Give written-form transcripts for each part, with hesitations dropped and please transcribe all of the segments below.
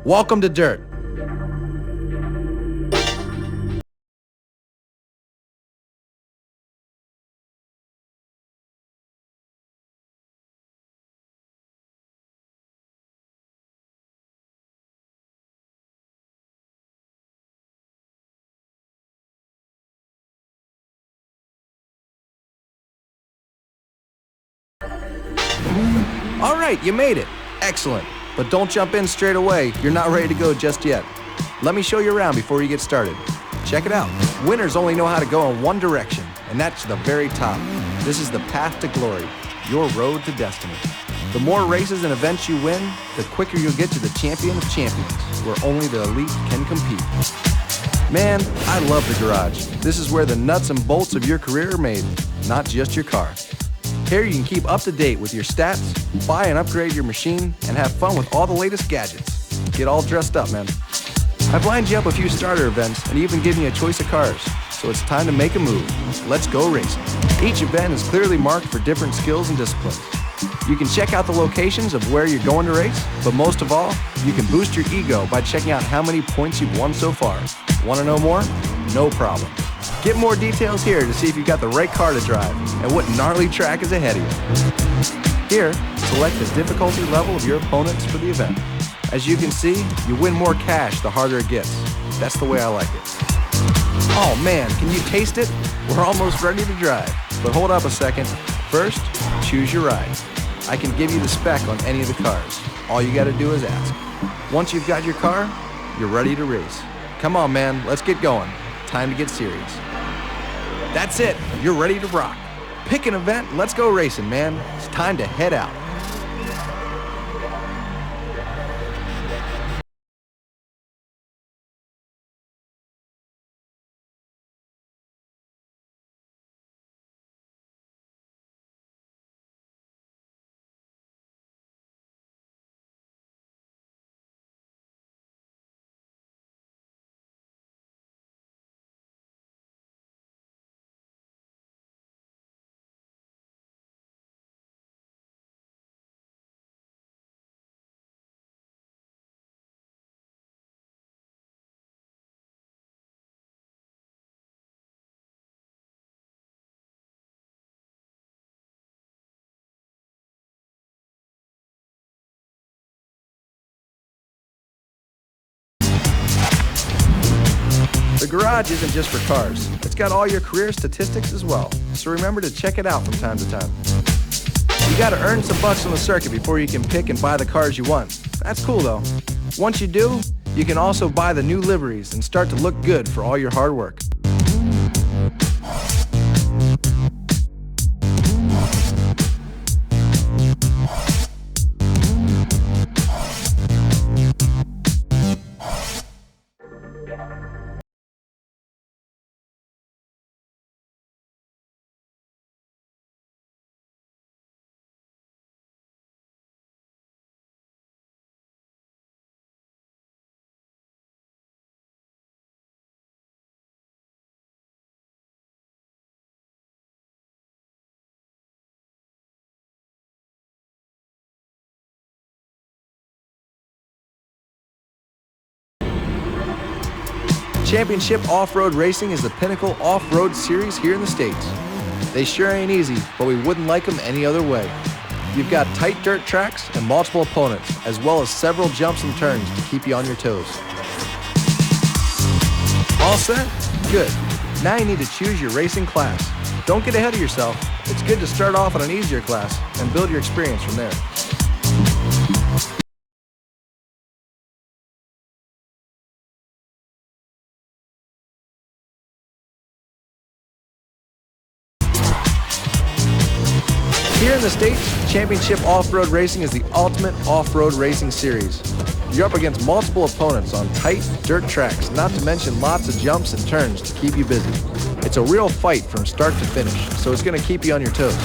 Welcome to Dirt. All right, you made it. Excellent. But don't jump in straight away. You're not ready to go just yet. Let me show you around before you get started. Check it out. Winners only know how to go in one direction, and that's the very top. This is the path to glory, your road to destiny. The more races and events you win, the quicker you'll get to the champion of champions, where only the elite can compete. Man, I love the garage. This is where the nuts and bolts of your career are made, not just your car. Here you can keep up to date with your stats, buy and upgrade your machine, and have fun with all the latest gadgets. Get all dressed up, man. I've lined you up a few starter events and even given you a choice of cars, so it's time to make a move. Let's go racing. Each event is clearly marked for different skills and disciplines. You can check out the locations of where you're going to race, but most of all, you can boost your ego by checking out how many points you've won so far. Want to know more? No problem. Get more details here to see if you've got the right car to drive and what gnarly track is ahead of you. Here, select the difficulty level of your opponents for the event. As you can see, you win more cash the harder it gets. That's the way I like it. Oh man, can you taste it? We're almost ready to drive. But hold up a second. First, choose your ride. I can give you the spec on any of the cars. All you gotta do is ask. Once you've got your car, you're ready to race. Come on man, let's get going. Time to get serious. That's it, you're ready to rock. Pick an event, let's go racing, man. It's time to head out. The garage isn't just for cars. It's got all your career statistics as well. So remember to check it out from time to time. You gotta earn some bucks on the circuit before you can pick and buy the cars you want. That's cool though. Once you do, you can also buy the new liveries and start to look good for all your hard work. Championship Off-Road Racing is the pinnacle off-road series here in the States. They sure ain't easy, but we wouldn't like them any other way. You've got tight dirt tracks and multiple opponents, as well as several jumps and turns to keep you on your toes. All set? Good. Now you need to choose your racing class. Don't get ahead of yourself. It's good to start off on an easier class and build your experience from there. Here in the States, Championship Off-Road Racing is the ultimate off-road racing series. You're up against multiple opponents on tight dirt tracks, not to mention lots of jumps and turns to keep you busy. It's a real fight from start to finish, so it's going to keep you on your toes.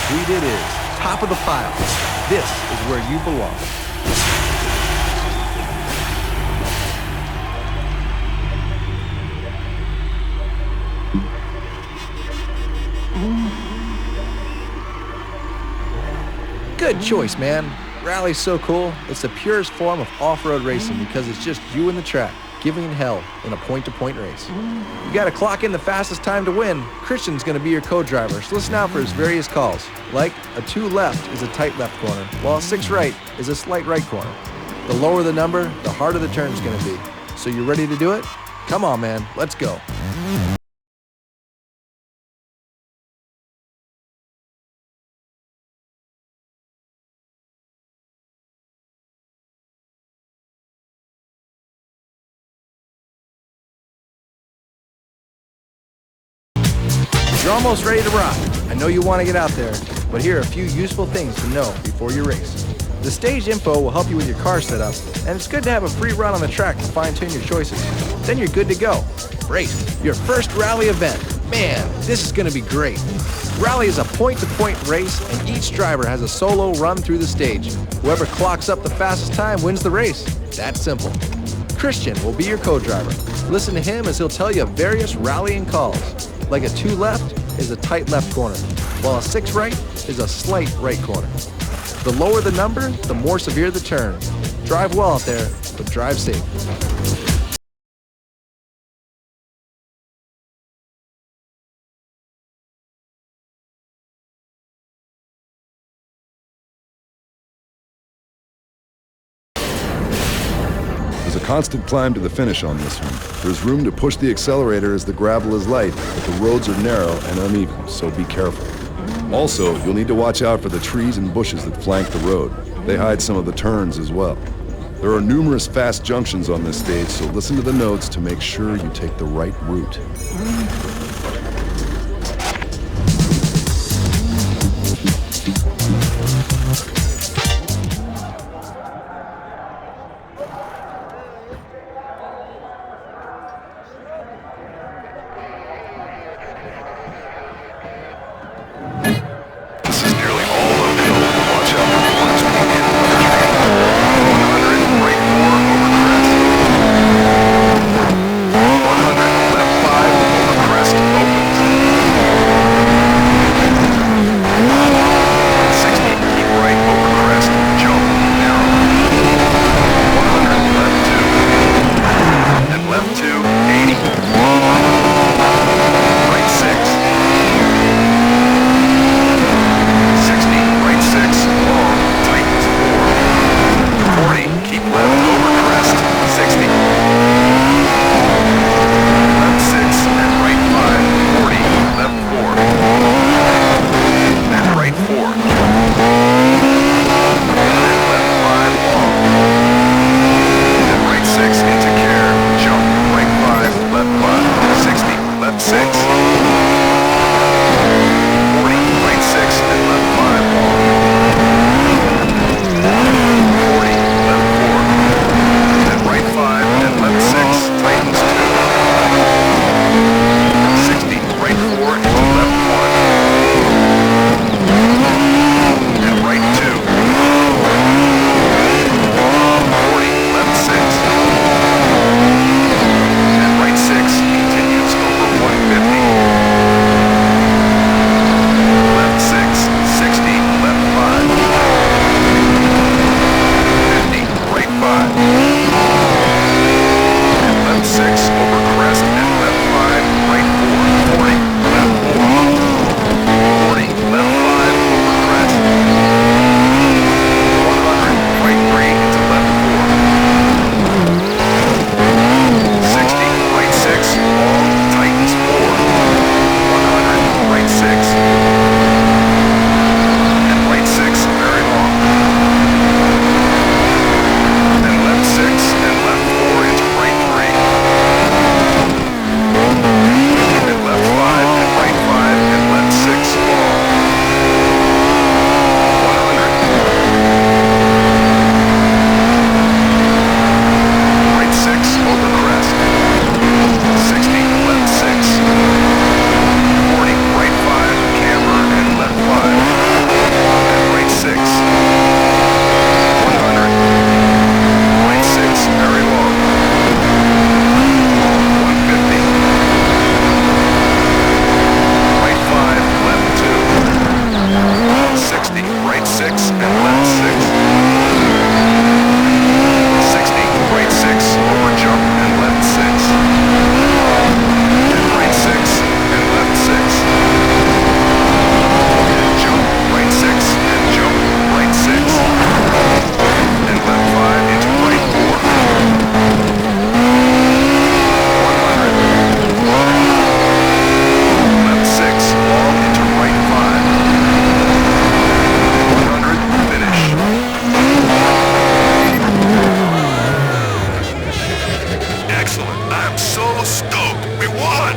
Sweet it is. Top of the pile. This is where you belong. Good choice, man. Rally's so cool. It's the purest form of off-road racing because it's just you and the track, giving hell in a point-to-point race. You gotta clock in the fastest time to win. Christian's gonna be your co-driver, so listen out for his various calls. Like, a 2 left is a tight left corner, while a 6 right is a slight right corner. The lower the number, the harder the turn's gonna be. So you ready to do it? Come on, man, let's go. You're almost ready to rock. I know you want to get out there, but here are a few useful things to know before your race. The stage info will help you with your car setup, and it's good to have a free run on the track to fine-tune your choices. Then you're good to go. Race, your first rally event. Man, this is going to be great. Rally is a point-to-point race, and each driver has a solo run through the stage. Whoever clocks up the fastest time wins the race. That's simple. Christian will be your co-driver. Listen to him as he'll tell you various rallying calls. Like a 2 left is a tight left corner, while a 6 right is a slight right corner. The lower the number, the more severe the turn. Drive well out there, but drive safe. There's a constant climb to the finish on this one. There's room to push the accelerator as the gravel is light, but the roads are narrow and uneven, so be careful. Also, you'll need to watch out for the trees and bushes that flank the road. They hide some of the turns as well. There are numerous fast junctions on this stage, so listen to the notes to make sure you take the right route. Crest. Excellent. I'm so stoked. We won!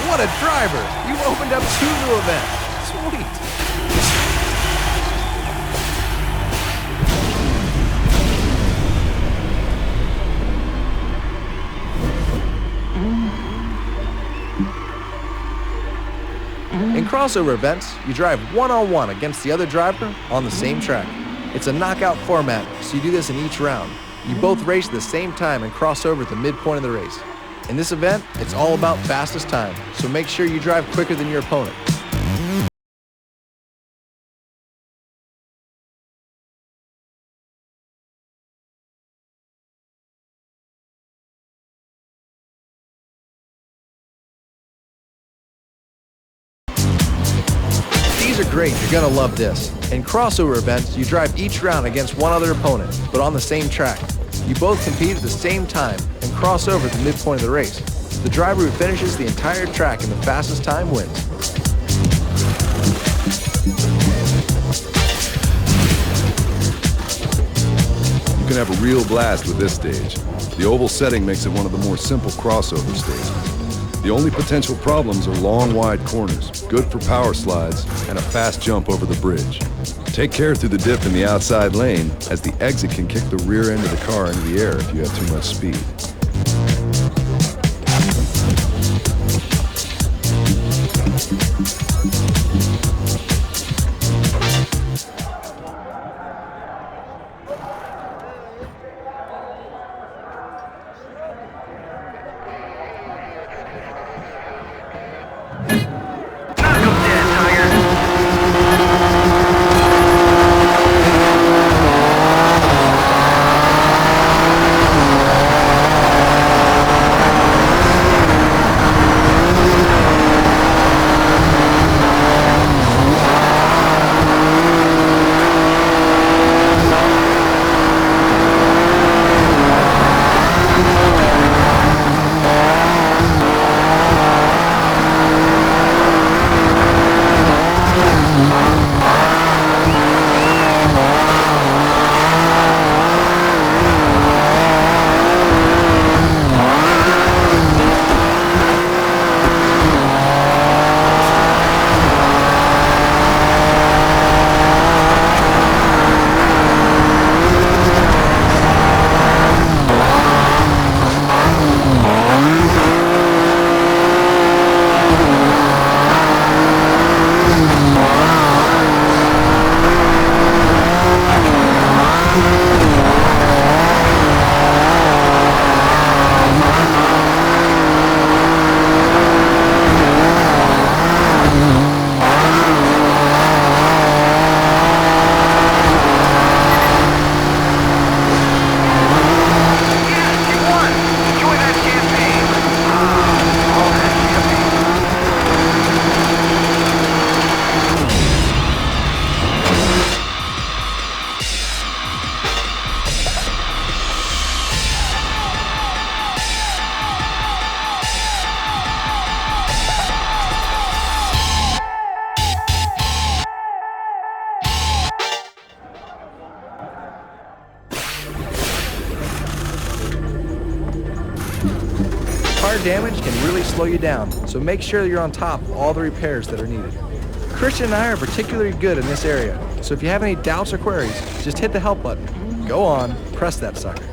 What a driver! You opened up 2 new events. Sweet. In crossover events, you drive one-on-one against the other driver on the same track. It's a knockout format, so you do this in each round. You both race at the same time and cross over at the midpoint of the race. In this event, it's all about fastest time, so make sure you drive quicker than your opponent. These are great, you're gonna love this. In crossover events, you drive each round against one other opponent, but on the same track. You both compete at the same time and cross over at the midpoint of the race. The driver who finishes the entire track in the fastest time wins. You can have a real blast with this stage. The oval setting makes it one of the more simple crossover stages. The only potential problems are long, wide corners, good for power slides, and a fast jump over the bridge. Take care through the dip in the outside lane, as the exit can kick the rear end of the car into the air if you have too much speed. Damage can really slow you down, so make sure you're on top of all the repairs that are needed. Christian and I are particularly good in this area, so if you have any doubts or queries, just hit the help button. Go on, press that sucker.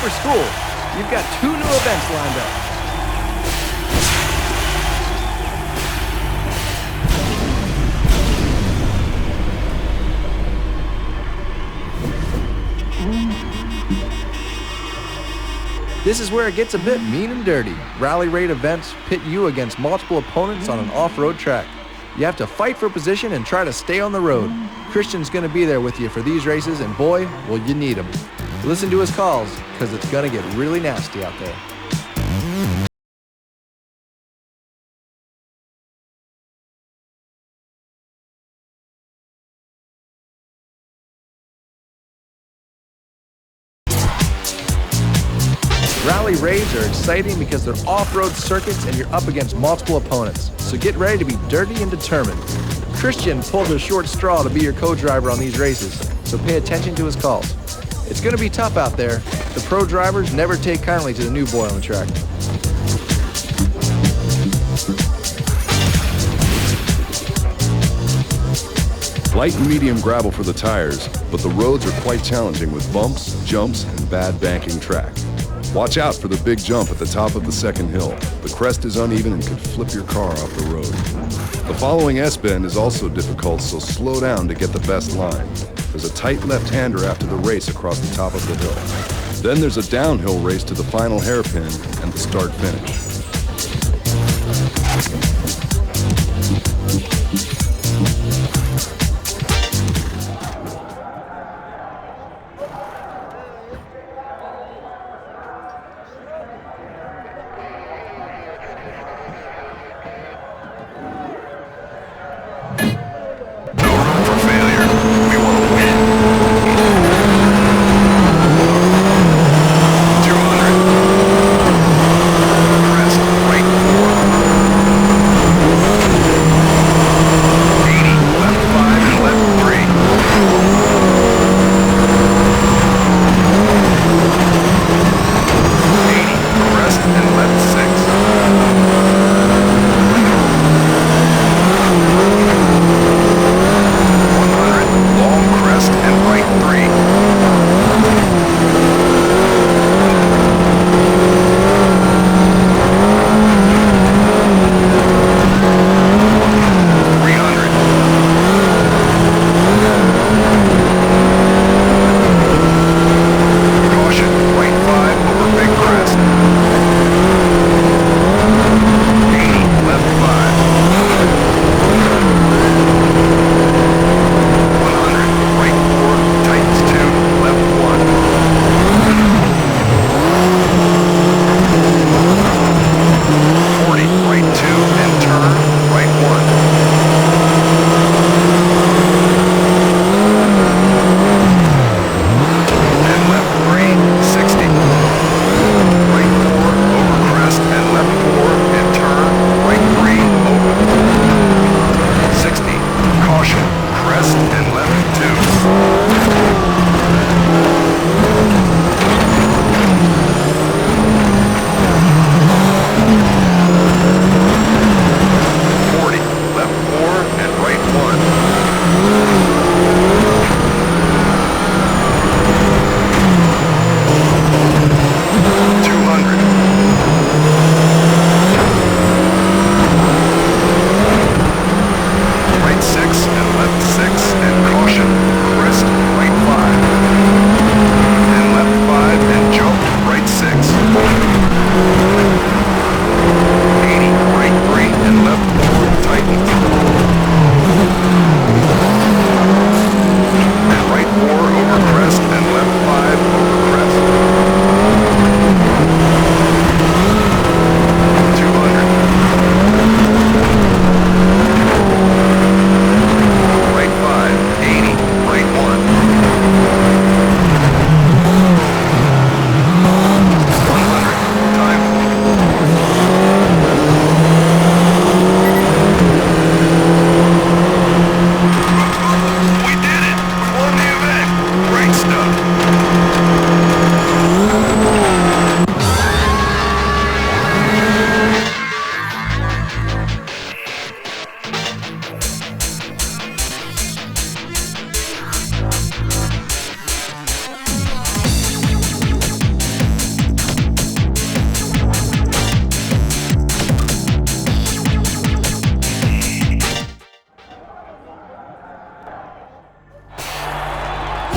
for school. You've got 2 new events lined up. This is where it gets a bit mean and dirty. Rally raid events pit you against multiple opponents on an off-road track. You have to fight for position and try to stay on the road. Christian's gonna be there with you for these races, and boy, will you need him. Listen to his calls, because it's gonna get really nasty out there. Rally raids are exciting because they're off-road circuits and you're up against multiple opponents. So get ready to be dirty and determined. Christian pulled a short straw to be your co-driver on these races, so pay attention to his calls. It's going to be tough out there. The pro drivers never take kindly to the new boy on the track. Light and medium gravel for the tires, but the roads are quite challenging with bumps, jumps, and bad banking track. Watch out for the big jump at the top of the second hill. The crest is uneven and could flip your car off the road. The following S-bend is also difficult, so slow down to get the best line. There's a tight left-hander after the race across the top of the hill. Then there's a downhill race to the final hairpin and the start-finish.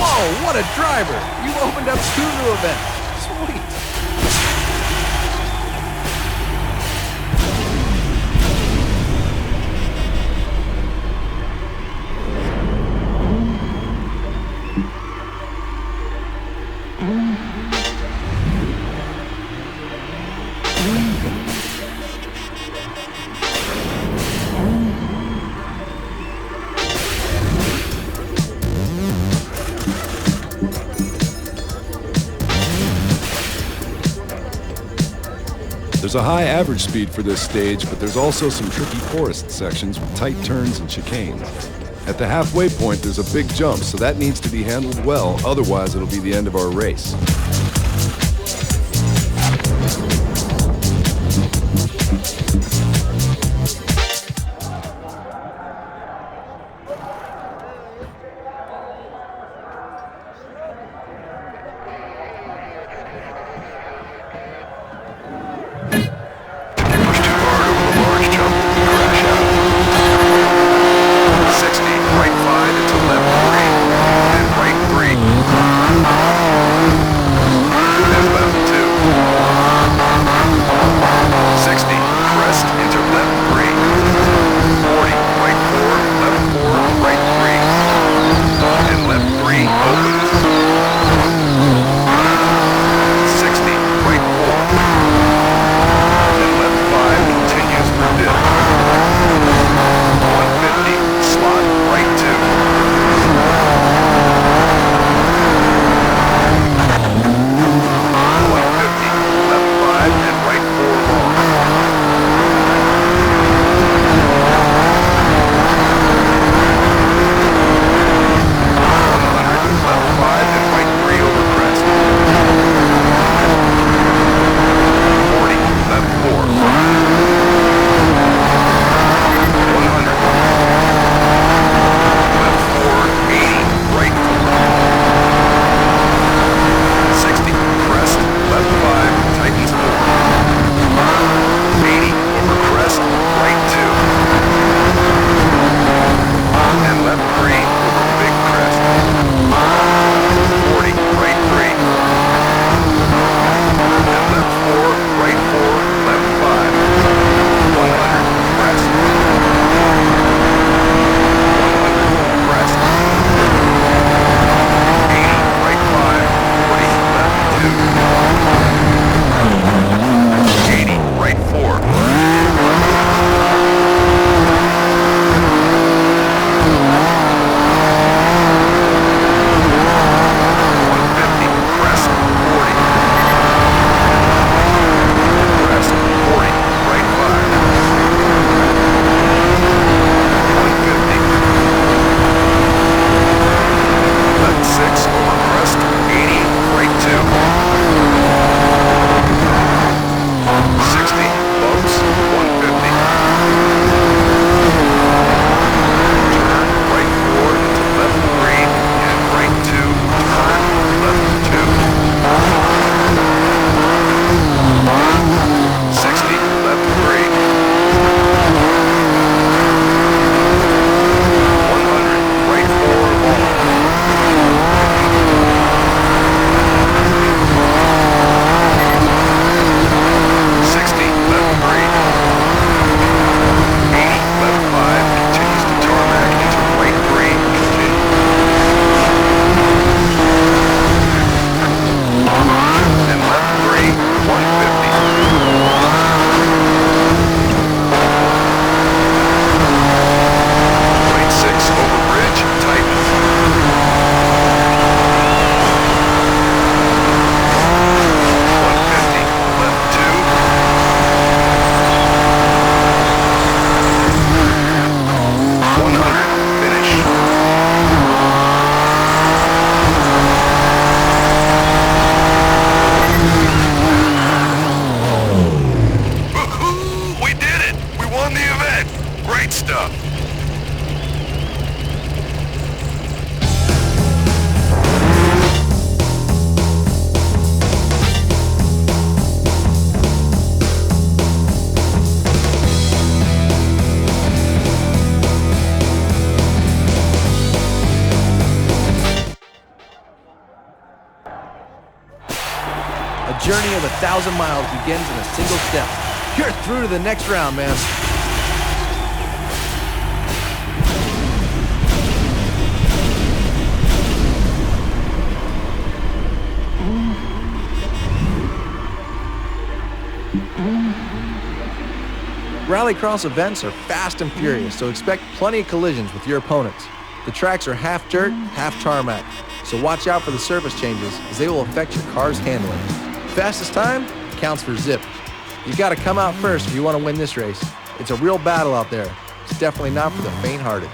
Whoa, what a driver! You opened up 2 new events. Sweet. There's a high average speed for this stage, but there's also some tricky forest sections with tight turns and chicanes. At the halfway point, there's a big jump, so that needs to be handled well, otherwise it'll be the end of our race. A journey of 1,000 miles begins in a single step. You're through to the next round, man. Rallycross events are fast and furious, so expect plenty of collisions with your opponents. The tracks are half dirt, half tarmac, so watch out for the surface changes as they will affect your car's handling. Fastest time counts for zip. You gotta come out first if you want to win this race. It's a real battle out there. It's definitely not for the faint-hearted.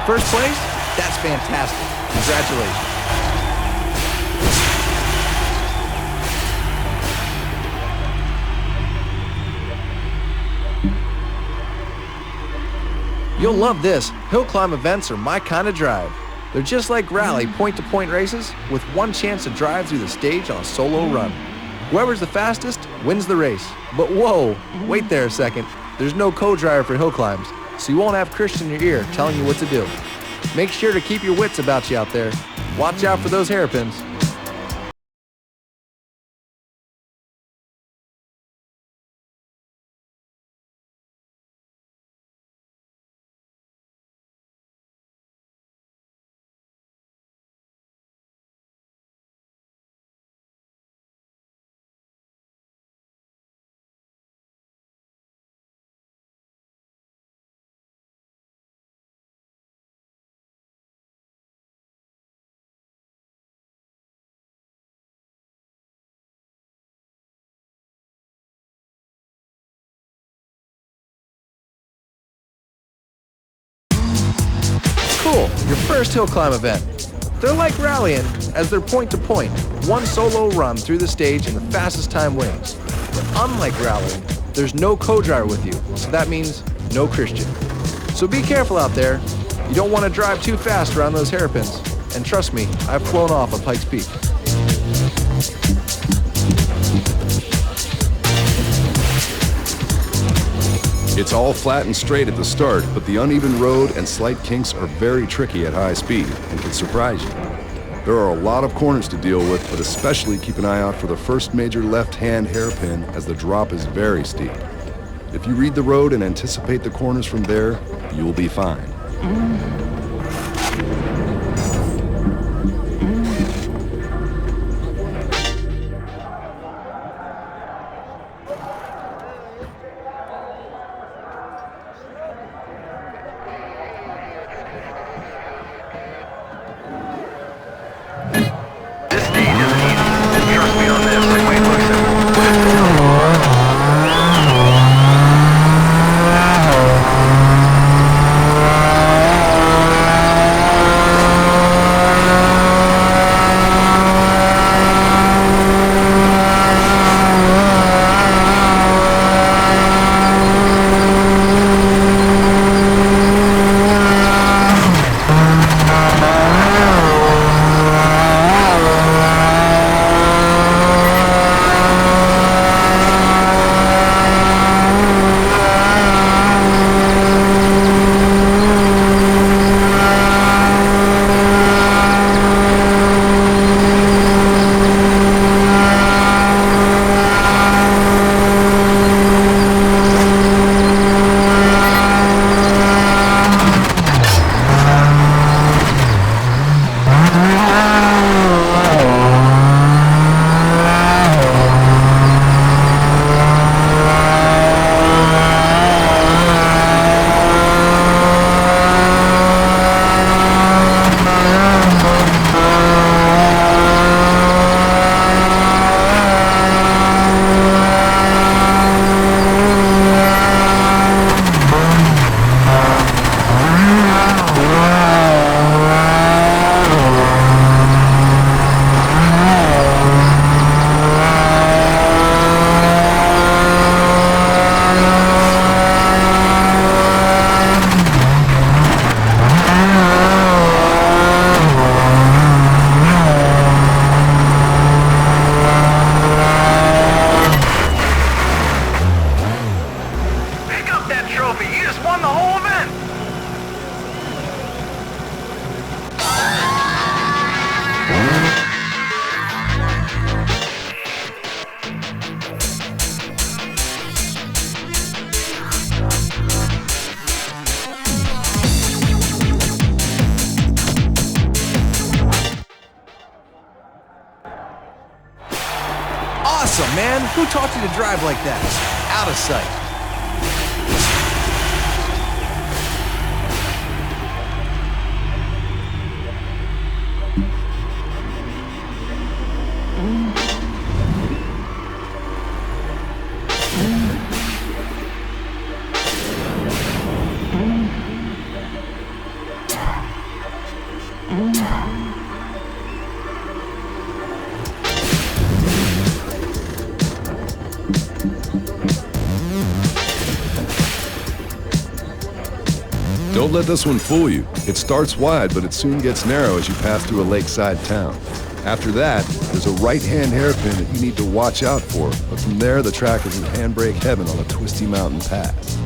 First place? That's fantastic. Congratulations. You'll love this. Hill climb events are my kind of drive. They're just like rally point-to-point races with one chance to drive through the stage on a solo run. Whoever's the fastest wins the race. But whoa, wait there a second. There's no co-driver for hill climbs, so you won't have Christian in your ear telling you what to do. Make sure to keep your wits about you out there. Watch out for those hairpins. Cool, your first hill climb event. They're like rallying, as they're point-to-point, one solo run through the stage in the fastest time wins. But unlike rallying, there's no co-driver with you, so that means no Christian. So be careful out there. You don't want to drive too fast around those hairpins. And trust me, I've flown off at Pikes Peak. It's all flat and straight at the start, but the uneven road and slight kinks are very tricky at high speed and can surprise you. There are a lot of corners to deal with, but especially keep an eye out for the first major left-hand hairpin as the drop is very steep. If you read the road and anticipate the corners from there, you'll be fine. Awesome, man! Who taught you to drive like that? Out of sight. Don't let this one fool you. It starts wide, but it soon gets narrow as you pass through a lakeside town. After that, there's a right-hand hairpin that you need to watch out for, but from there the track is in handbrake heaven on a twisty mountain pass.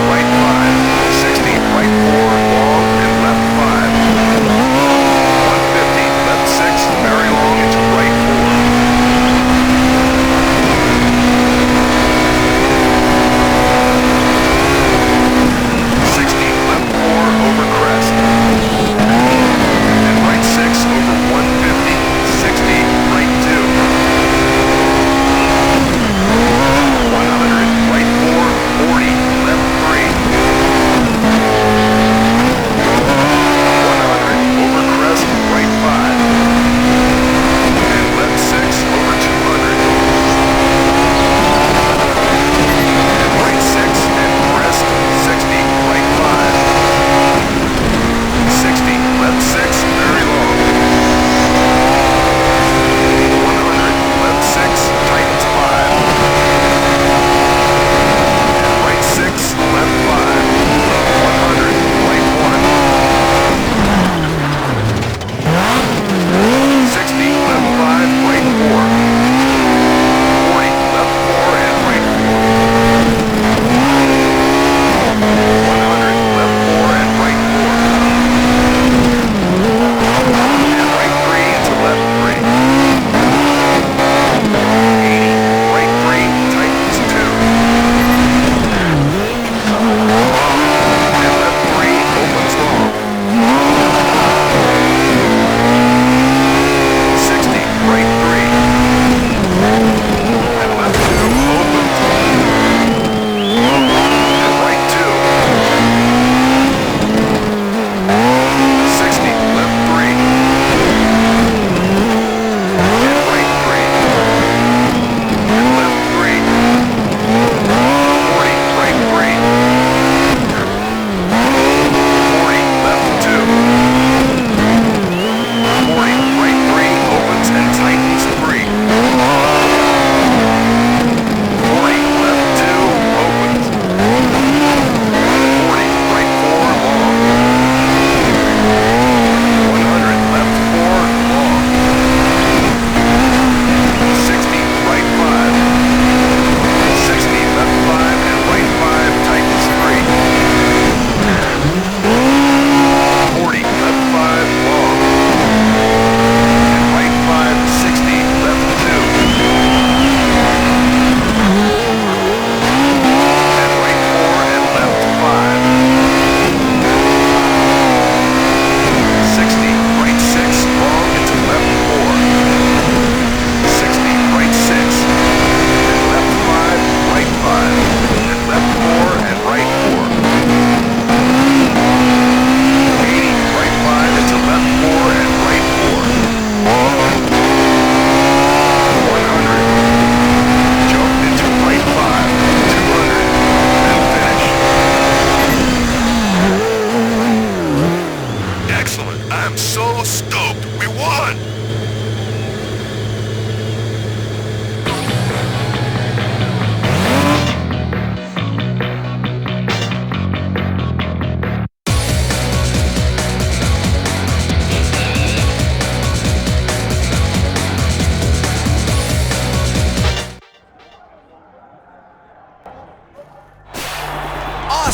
Right 5, 16, right 4, long, and left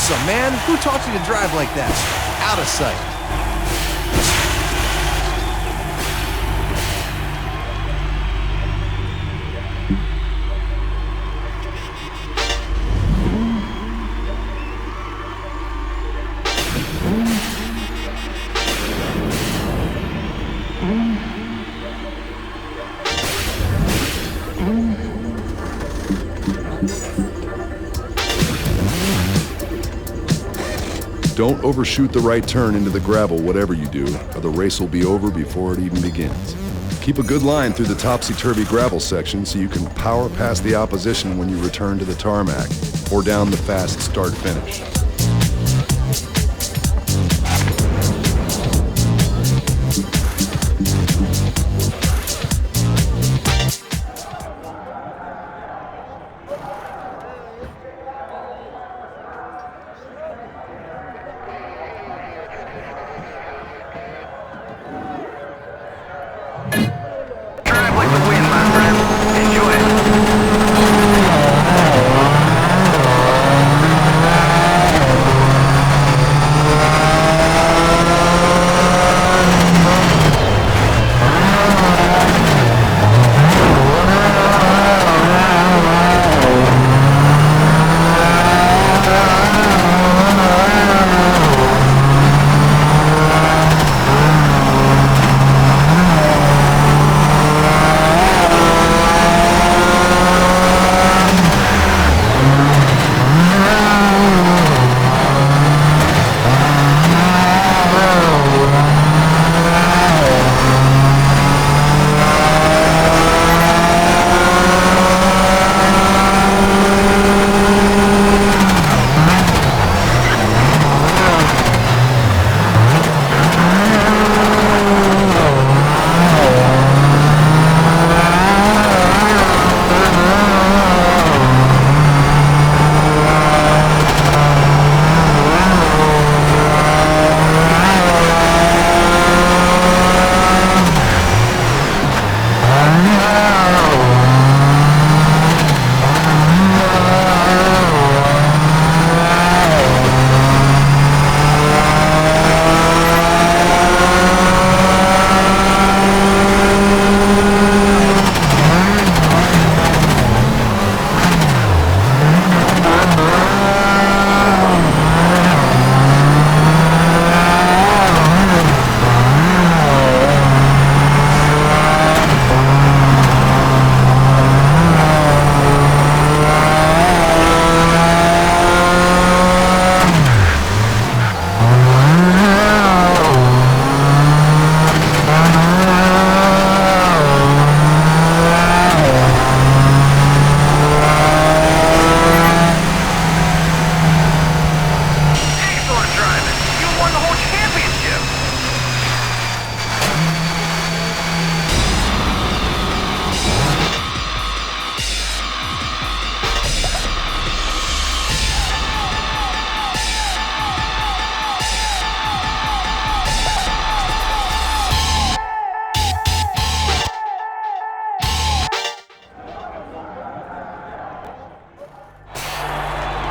awesome, man! Who taught you to drive like that? Out of sight. Don't overshoot the right turn into the gravel, whatever you do, or the race will be over before it even begins. Keep a good line through the topsy-turvy gravel section so you can power past the opposition when you return to the tarmac, or down the fast start-finish. Drive like the wind, my friend. Enjoy it.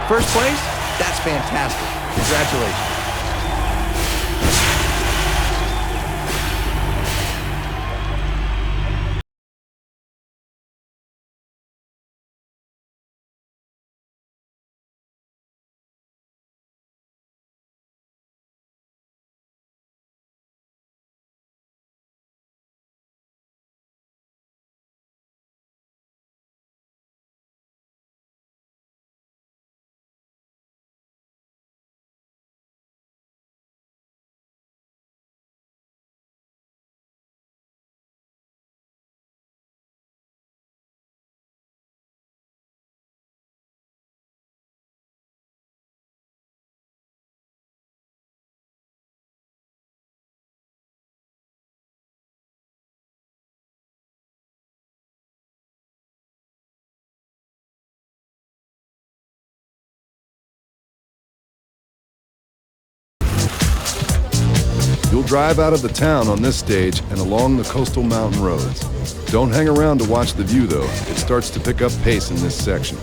First place? That's fantastic. Congratulations. You'll drive out of the town on this stage and along the coastal mountain roads. Don't hang around to watch the view though. It starts to pick up pace in this section.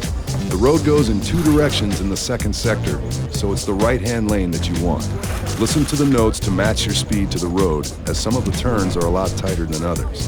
The road goes in 2 directions in the second sector, so it's the right-hand lane that you want. Listen to the notes to match your speed to the road, as some of the turns are a lot tighter than others.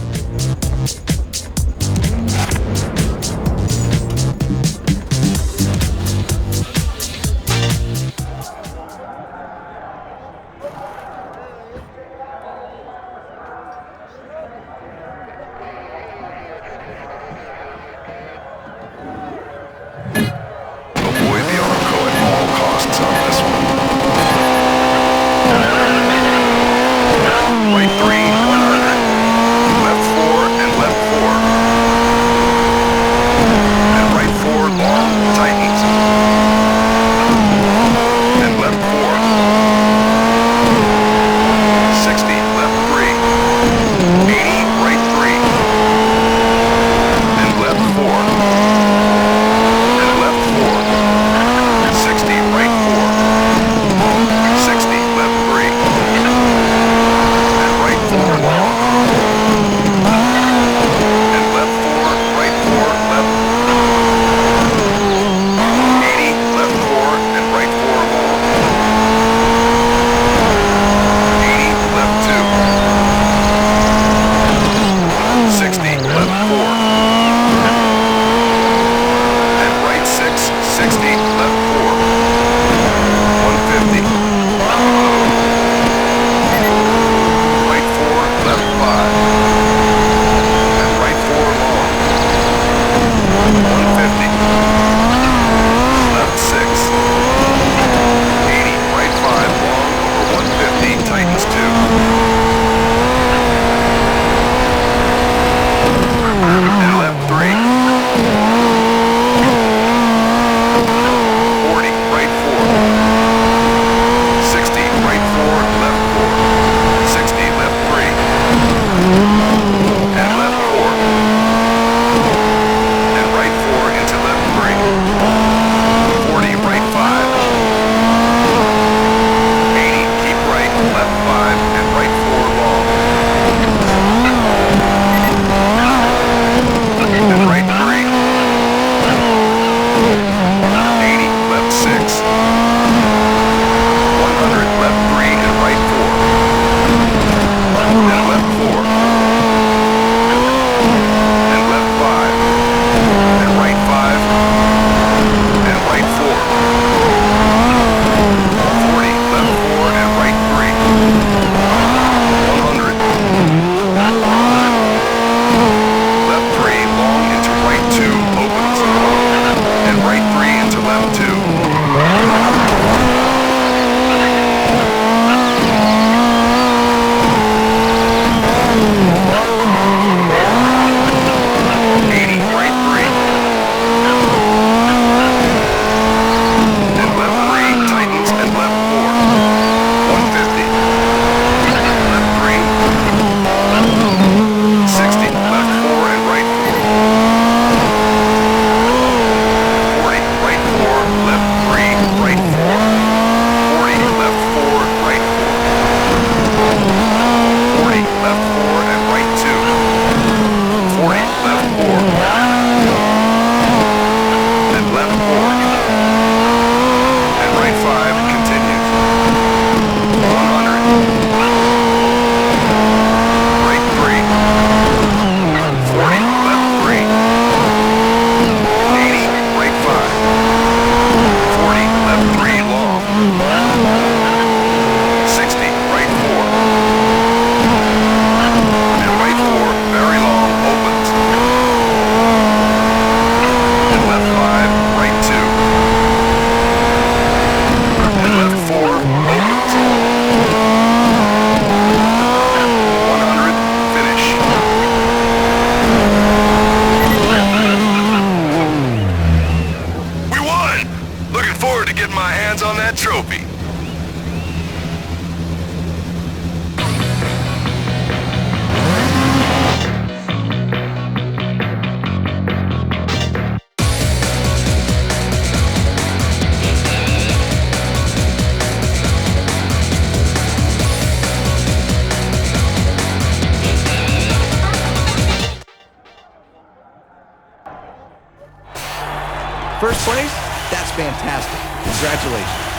First place? That's fantastic. Congratulations.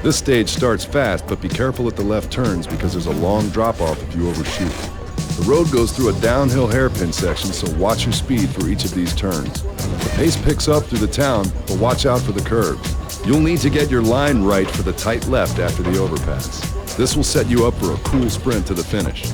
This stage starts fast, but be careful at the left turns because there's a long drop-off if you overshoot. The road goes through a downhill hairpin section, so watch your speed for each of these turns. The pace picks up through the town, but watch out for the curves. You'll need to get your line right for the tight left after the overpass. This will set you up for a cool sprint to the finish.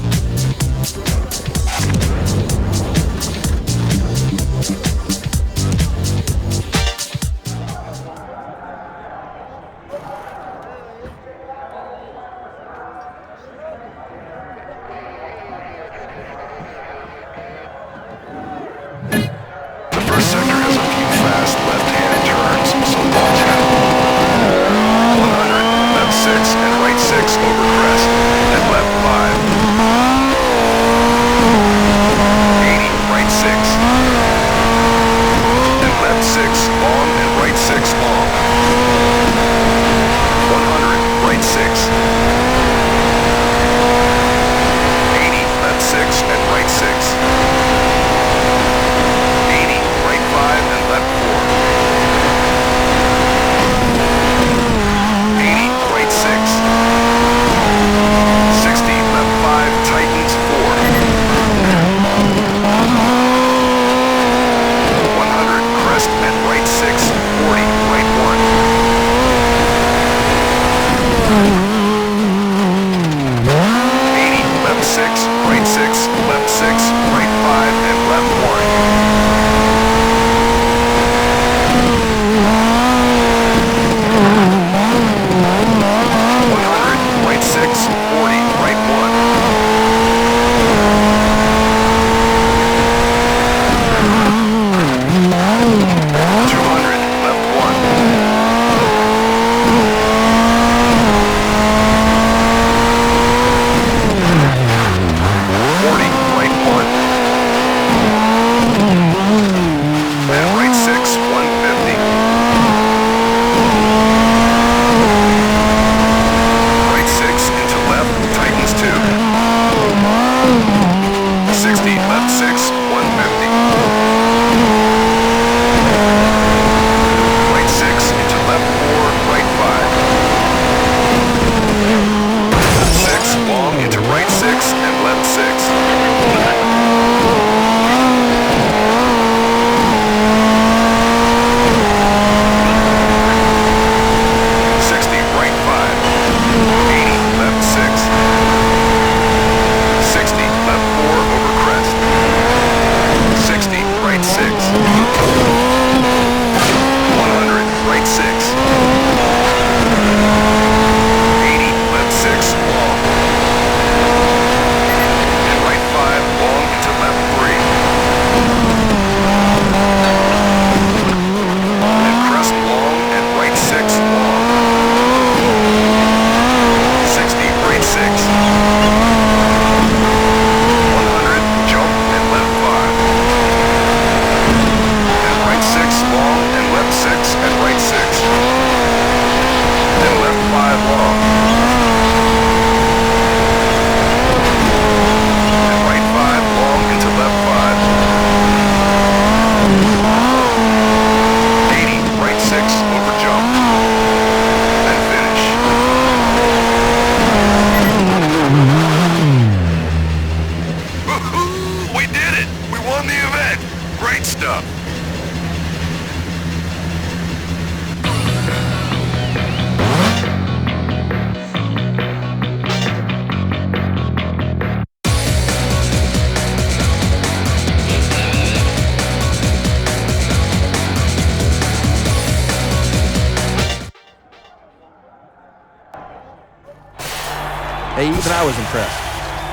Hey, even I was impressed.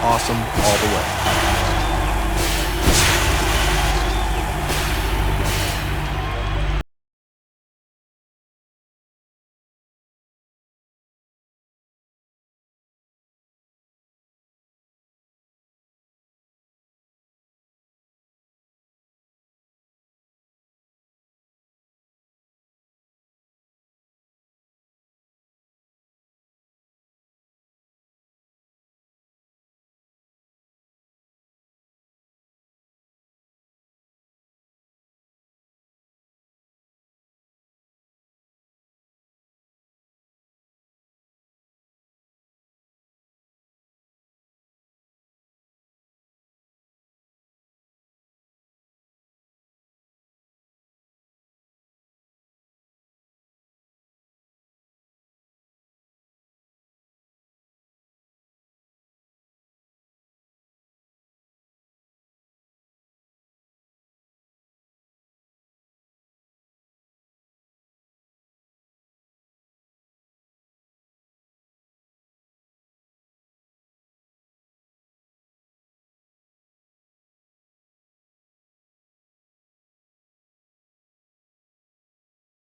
Awesome all the way.